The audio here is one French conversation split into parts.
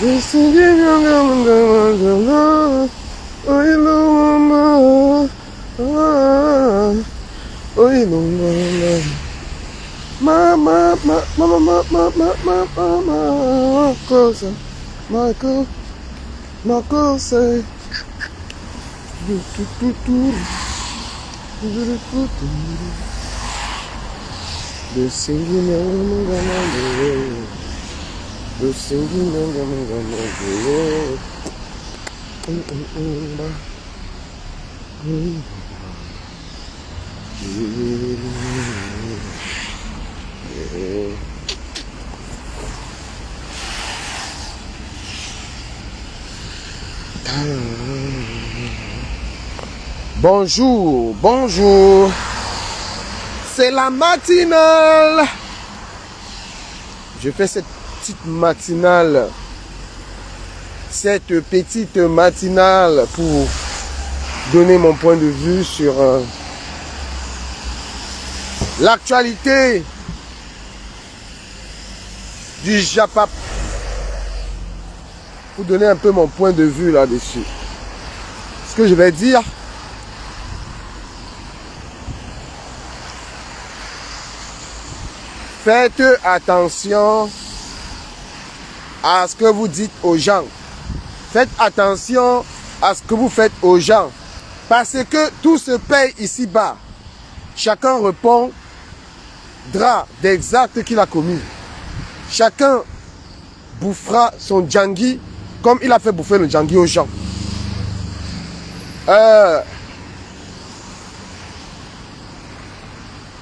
We're singing mama, closer, Michael say, the singing, the singing, bonjour, bonjour. C'est la matinale. Je fais cette petite matinale pour donner mon point de vue sur l'actualité du Japap. Pour donner un peu mon point de vue là-dessus. Ce que je vais dire, faites attention à ce que vous dites aux gens. Faites attention à ce que vous faites aux gens. Parce que tout se paye ici-bas. Chacun répondra des actes qu'il a commis. Chacun bouffera son djangui comme il a fait bouffer le djangui aux gens.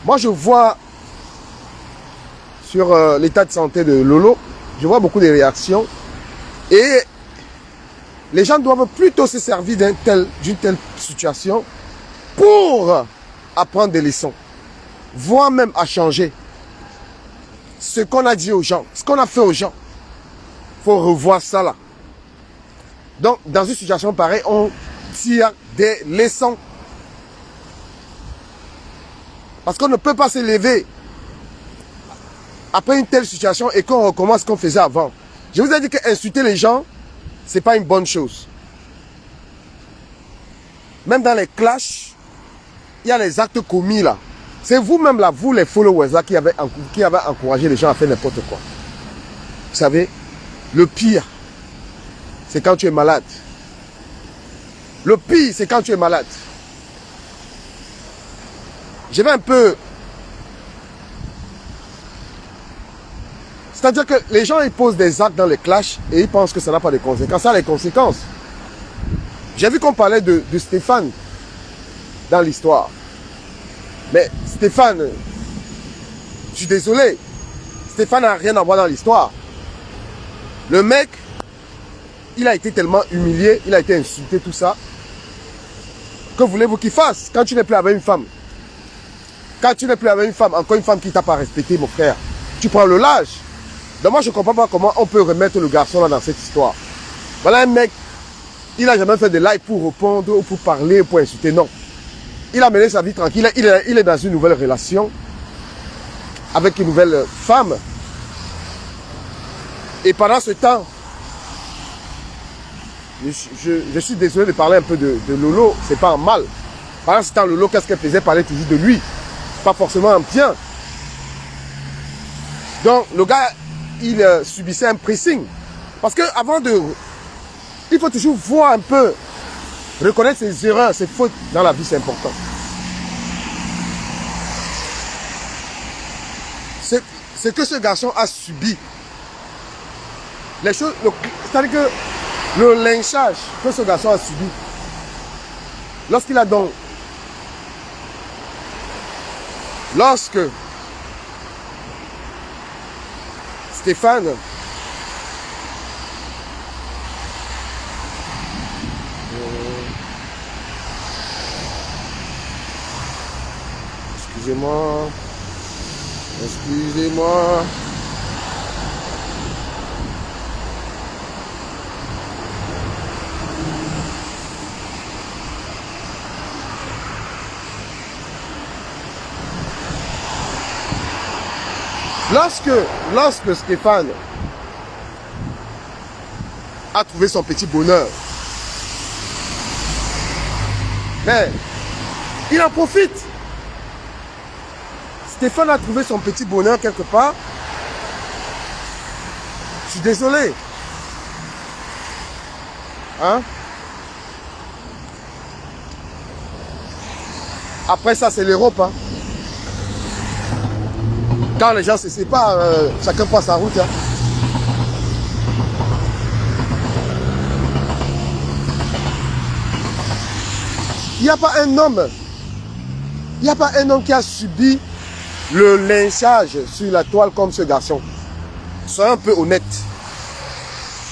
Moi, je vois sur l'état de santé de Lolo, je vois beaucoup de réactions. Et les gens doivent plutôt se servir d'une telle situation pour apprendre des leçons, voire même à changer ce qu'on a dit aux gens, ce qu'on a fait aux gens. Il faut revoir ça là. Donc, dans une situation pareille, on tire des leçons. Parce qu'on ne peut pas se lever après une telle situation et qu'on recommence ce qu'on faisait avant. Je vous ai dit que insulter les gens, ce n'est pas une bonne chose. Même dans les clashs, il y a les actes commis là. C'est vous-même là, vous les followers là, qui avez encouragé les gens à faire n'importe quoi. Vous savez, le pire, c'est quand tu es malade. Le pire, c'est quand tu es malade. Je vais un peu... C'est-à-dire que les gens, ils posent des actes dans les clashs et ils pensent que ça n'a pas de conséquences. Ça a les conséquences. J'ai vu qu'on parlait de Stéphane dans l'histoire. Mais Stéphane, je suis désolé, Stéphane n'a rien à voir dans l'histoire. Le mec, il a été tellement humilié, il a été insulté, tout ça. Que voulez-vous qu'il fasse quand tu n'es plus avec une femme? Quand tu n'es plus avec une femme, encore une femme qui t'a pas respecté, mon frère, tu prends le lâche. Donc moi, je ne comprends pas comment on peut remettre le garçon là dans cette histoire. Voilà un mec, il n'a jamais fait de live pour répondre, ou pour parler, ou pour insulter, non. Il a mené sa vie tranquille, il est dans une nouvelle relation avec une nouvelle femme. Et pendant ce temps, je suis désolé de parler un peu de Lolo, c'est pas un mal. Pendant ce temps, Lolo, qu'est-ce qu'elle faisait? Parler toujours de lui. Pas forcément un bien. Donc, le gars, il subissait un pressing. Parce que avant de... Il faut toujours voir un peu, reconnaître ses erreurs, ses fautes dans la vie, c'est important. Ce que ce garçon a subi, les choses, c'est-à-dire que le lynchage que ce garçon a subi, lorsqu'il a donc, lorsque Stéphane excusez-moi. Excusez-moi. Lorsque Stéphane a trouvé son petit bonheur. Mais il en profite. Stéphane a trouvé son petit bonheur quelque part. Je suis désolé. Hein? Après ça, c'est l'Europe. Hein? Quand les gens se séparent, chacun prend sa route. Hein? Il n'y a pas un homme. Il n'y a pas un homme qui a subi le lynchage sur la toile comme ce garçon. Soyez un peu honnête.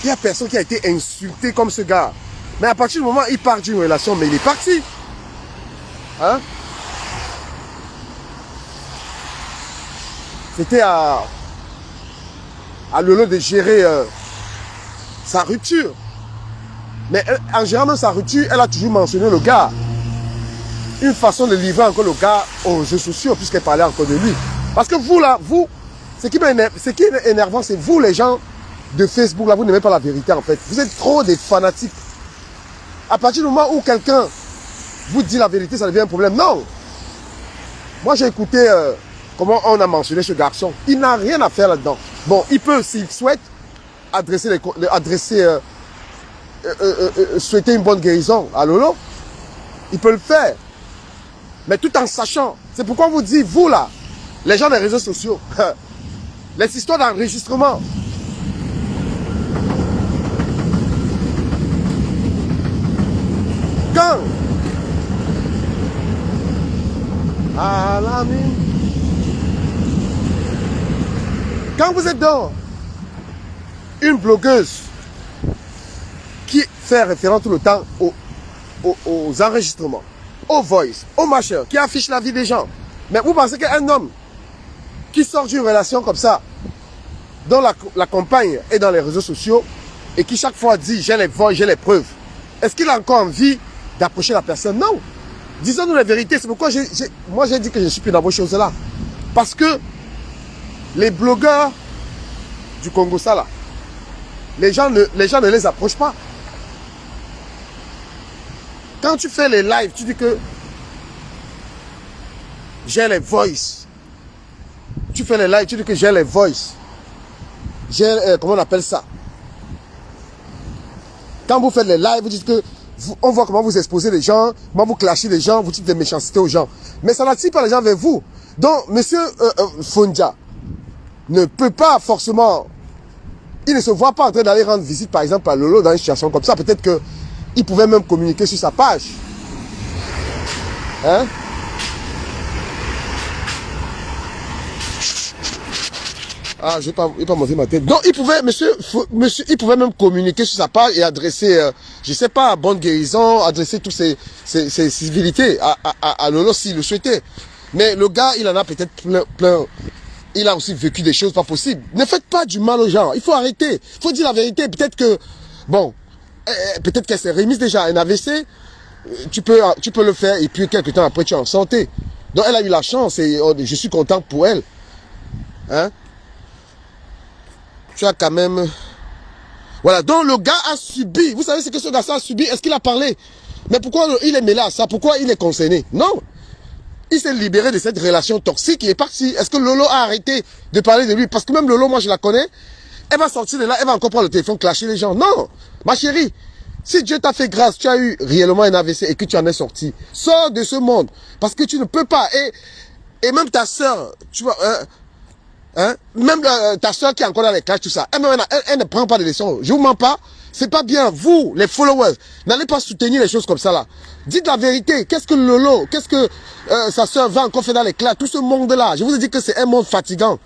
Il n'y a personne qui a été insulté comme ce gars. Mais à partir du moment où il part d'une relation, mais il est parti. Hein? C'était à Lolo de gérer sa rupture. Mais en gérant même sa rupture, elle a toujours mentionné le gars. Une façon de livrer encore le gars aux réseaux sociaux, puisqu'elle parlait encore de lui. Parce que vous là, vous, ce qui est énervant, c'est vous les gens de Facebook, là, vous n'aimez pas la vérité en fait. Vous êtes trop des fanatiques. À partir du moment où quelqu'un vous dit la vérité, ça devient un problème. Non. Moi j'ai écouté comment on a mentionné ce garçon. Il n'a rien à faire là-dedans. Bon, il peut, s'il souhaite, souhaiter une bonne guérison à Lolo. Il peut le faire. Mais tout en sachant. C'est pourquoi on vous dit, vous là, les gens des réseaux sociaux, les histoires d'enregistrement. Quand vous êtes dans une blogueuse qui fait référence tout le temps aux enregistrements, aux voice, aux machin, qui affiche la vie des gens. Mais vous pensez qu'un homme qui sort d'une relation comme ça, dont la compagne est dans les réseaux sociaux, et qui chaque fois dit j'ai les voix, j'ai les preuves, est-ce qu'il a encore envie d'approcher la personne? Non. Disons-nous la vérité. C'est pourquoi moi j'ai dit que je suis plus dans vos choses-là. Parce que les blogueurs du Congo, ça là, les gens ne les approchent pas. Quand tu fais les lives, tu dis que j'ai les voice. Tu fais les lives, tu dis que j'ai les voice. J'ai, comment on appelle ça? Quand vous faites les lives, vous dites que on voit comment vous exposez les gens, comment vous clashez les gens, vous dites des méchancetés aux gens. Mais ça n'attire pas les gens vers vous. Donc, monsieur Fondia ne peut pas forcément... Il ne se voit pas en train d'aller rendre visite, par exemple, à Lolo dans une situation comme ça. Peut-être qu'il pouvait même communiquer sur sa page. Hein? Ah, je vais pas monter ma tête. Donc, il pouvait, monsieur, il pouvait même communiquer sur sa page et adresser, je sais pas, bonne guérison, adresser toutes ces civilités à Lolo s'il le souhaitait. Mais le gars, il en a peut-être plein. Il a aussi vécu des choses pas possibles. Ne faites pas du mal aux gens. Il faut arrêter. Il faut dire la vérité. Peut-être que, bon, peut-être qu'elle s'est remise déjà à un AVC. Tu peux le faire et puis quelques temps après, tu es en santé. Donc, elle a eu la chance et je suis content pour elle. Hein? Tu as quand même... Voilà, donc le gars a subi. Vous savez ce que ce garçon a subi? Est-ce qu'il a parlé? Mais pourquoi il est mêlé à ça? Pourquoi il est concerné? Non. Il s'est libéré de cette relation toxique, il est parti. Est-ce que Lolo a arrêté de parler de lui? Parce que même Lolo, moi je la connais, elle va sortir de là, elle va encore prendre le téléphone, clasher les gens. Non, ma chérie, si Dieu t'a fait grâce, tu as eu réellement un AVC et que tu en es sorti, sors de ce monde. Parce que tu ne peux pas. Et même ta soeur, tu vois... même ta soeur qui est encore dans les classes, tout ça, elle ne prend pas de leçons. Je vous mens pas, c'est pas bien. Vous, les followers, n'allez pas soutenir les choses comme ça là. Dites la vérité. Qu'est-ce que Lolo, qu'est-ce que sa soeur va encore faire dans les classes? Tout ce monde-là, je vous ai dit que c'est un monde fatigant.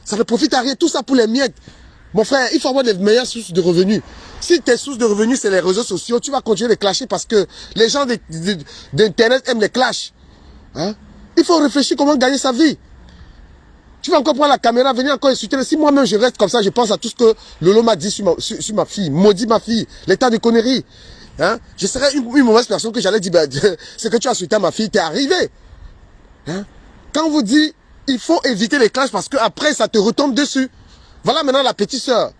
Ça ne profite à rien. Tout ça pour les miettes. Mon frère, il faut avoir des meilleures sources de revenus. Si tes sources de revenus, c'est les réseaux sociaux, tu vas continuer de clasher parce que les gens d'Internet aiment les clashs. Hein? Il faut réfléchir comment gagner sa vie. Tu vas encore prendre la caméra, venir encore insulter. Si moi-même je reste comme ça, je pense à tout ce que Lolo m'a dit sur ma fille. Maudit ma fille. L'état de conneries. Hein? Je serais une mauvaise personne que j'allais dire, ben, ce que tu as insulté à ma fille, t'es arrivé. Hein? Quand on vous dit, il faut éviter les clashs parce que après ça te retombe dessus. Voilà maintenant la petite sœur,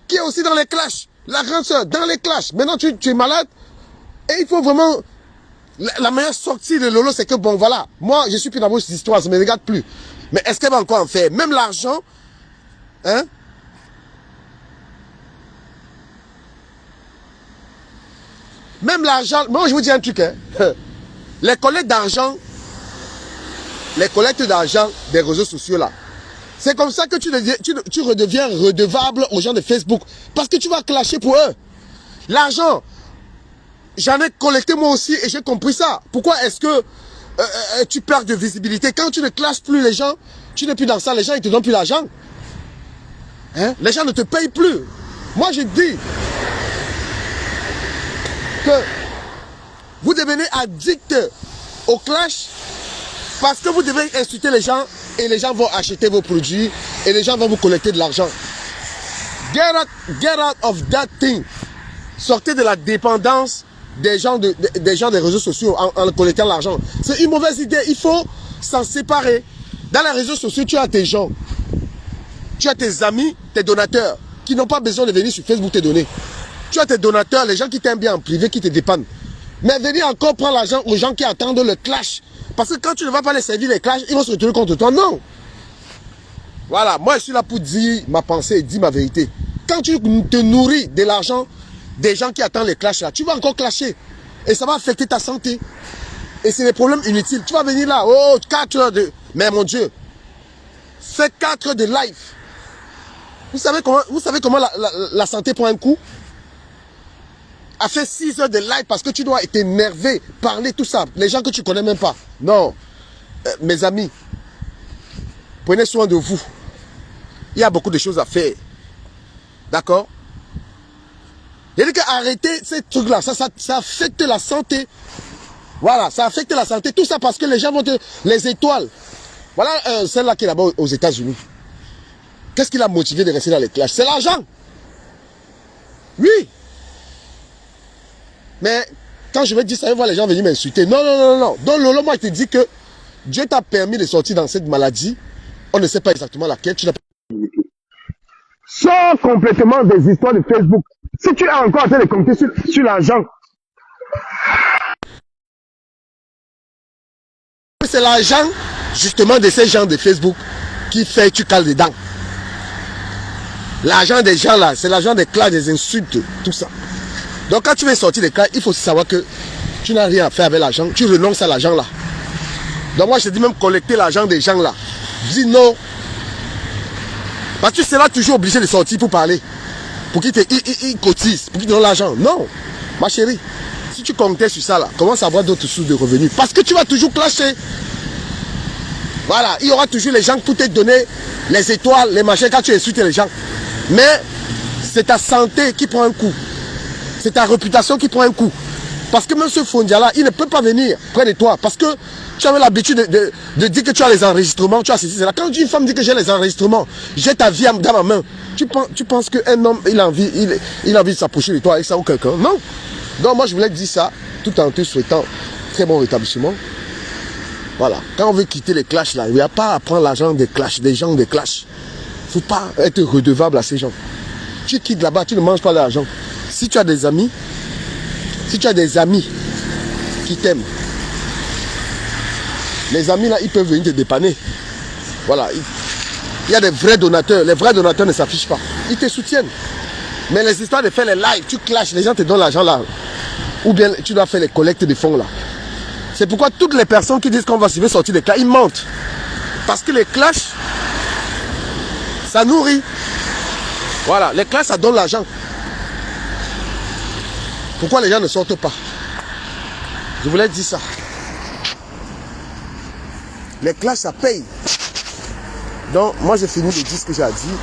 qui est aussi dans les clashs. La grande sœur, dans les clashs. Maintenant, tu es malade. Et il faut vraiment... La meilleure sortie de Lolo, c'est que, bon, voilà. Moi, je suis plus dans vos histoires, ça ne me regarde plus. Mais est-ce qu'elle va encore en faire? Même l'argent, hein? Même l'argent... Moi, je vous dis un truc, hein. Les collectes d'argent des réseaux sociaux, là. C'est comme ça que tu redeviens redevable aux gens de Facebook. Parce que tu vas clasher pour eux. L'argent, j'en ai collecté moi aussi et j'ai compris ça. Pourquoi est-ce que tu perds de visibilité? Quand tu ne clashes plus les gens, tu n'es plus dans ça, les gens ils te donnent plus l'argent. Hein? Les gens ne te payent plus. Moi je dis que vous devenez addict au clash parce que vous devez insulter les gens et les gens vont acheter vos produits et les gens vont vous collecter de l'argent. Get out of that thing. Sortez de la dépendance des gens des réseaux sociaux en collectant l'argent. C'est une mauvaise idée. Il faut s'en séparer. Dans les réseaux sociaux, tu as tes gens. Tu as tes amis, tes donateurs qui n'ont pas besoin de venir sur Facebook te donner. Tu as tes donateurs, les gens qui t'aiment bien en privé, qui te dépendent. Mais venir encore prendre l'argent aux gens qui attendent le clash. Parce que quand tu ne vas pas les servir les clashs, ils vont se retourner contre toi. Non. Voilà, moi je suis là pour dire ma pensée et dire ma vérité. Quand tu te nourris de l'argent des gens qui attendent les clashs là, tu vas encore clasher. Et ça va affecter ta santé. Et c'est des problèmes inutiles. Tu vas venir là, oh, 4 heures de... Mais mon Dieu, fais 4 heures de live. Vous savez comment la santé prend un coup? A fait 6 heures de live parce que tu dois être énervé, parler, tout ça. Les gens que tu connais même pas. Non. Mes amis, prenez soin de vous. Il y a beaucoup de choses à faire. D'accord? Il a dit qu'arrêter ces trucs-là, ça affecte la santé. Voilà, ça affecte la santé. Tout ça parce que les gens vont te... Les étoiles. Voilà celle-là qui est là-bas aux États-Unis. Qu'est-ce qui l'a motivé de rester dans les clashs? C'est l'argent. Oui. Mais quand je vais dire ça, je vais voir les gens venir m'insulter. Non, non, non, non. Donc Lolo, moi, je te dis que Dieu t'a permis de sortir dans cette maladie. On ne sait pas exactement laquelle. Tu n'as pas... Sors complètement des histoires de Facebook. Si tu es encore en train de compter sur l'argent, c'est l'argent justement de ces gens de Facebook qui fait que tu cales dedans. L'argent des gens là, c'est l'argent des clashs, des insultes, tout ça. Donc quand tu veux sortir des clashs, il faut savoir que tu n'as rien à faire avec l'argent, tu renonces à l'argent là. Donc moi je te dis même collecter l'argent des gens là. Dis non. Parce que tu seras toujours obligé de sortir pour parler. Pour qu'ils cotisent, pour qu'ils te donnent l'argent. Non, ma chérie. Si tu comptais sur ça là, commence à avoir d'autres sources de revenus. Parce que tu vas toujours clasher. Voilà, il y aura toujours les gens pour te donner les étoiles, les machins quand tu insultes les gens. Mais c'est ta santé qui prend un coup. C'est ta réputation qui prend un coup. Parce que même ce Fondia là, il ne peut pas venir près de toi. Parce que tu avais l'habitude de dire que tu as les enregistrements, tu as ceci, c'est là. Quand une femme dit que j'ai les enregistrements, j'ai ta vie dans ma main. Tu penses qu'un homme, il a envie de s'approcher de toi avec ça ou quelqu'un? Non. Donc moi je voulais te dire ça, tout en te souhaitant très bon rétablissement. Voilà. Quand on veut quitter les clashs là, il n'y a pas à prendre l'argent des clashs, des gens des clashs. Il ne faut pas être redevable à ces gens. Tu quittes là-bas, tu ne manges pas l'argent. Si tu as des amis, qui t'aiment, les amis là, ils peuvent venir te dépanner. Voilà. Il y a des vrais donateurs. Les vrais donateurs ne s'affichent pas. Ils te soutiennent. Mais les histoires de faire les lives, tu clashes, les gens te donnent l'argent là. Ou bien tu dois faire les collectes de fonds là. C'est pourquoi toutes les personnes qui disent qu'on va sortir des clashs, ils mentent. Parce que les clashs, ça nourrit. Voilà, les clashs, ça donne l'argent. Pourquoi les gens ne sortent pas? Je voulais dire ça. Les clashs, ça paye. Donc, moi, j'ai fini de dire ce que j'ai à dire.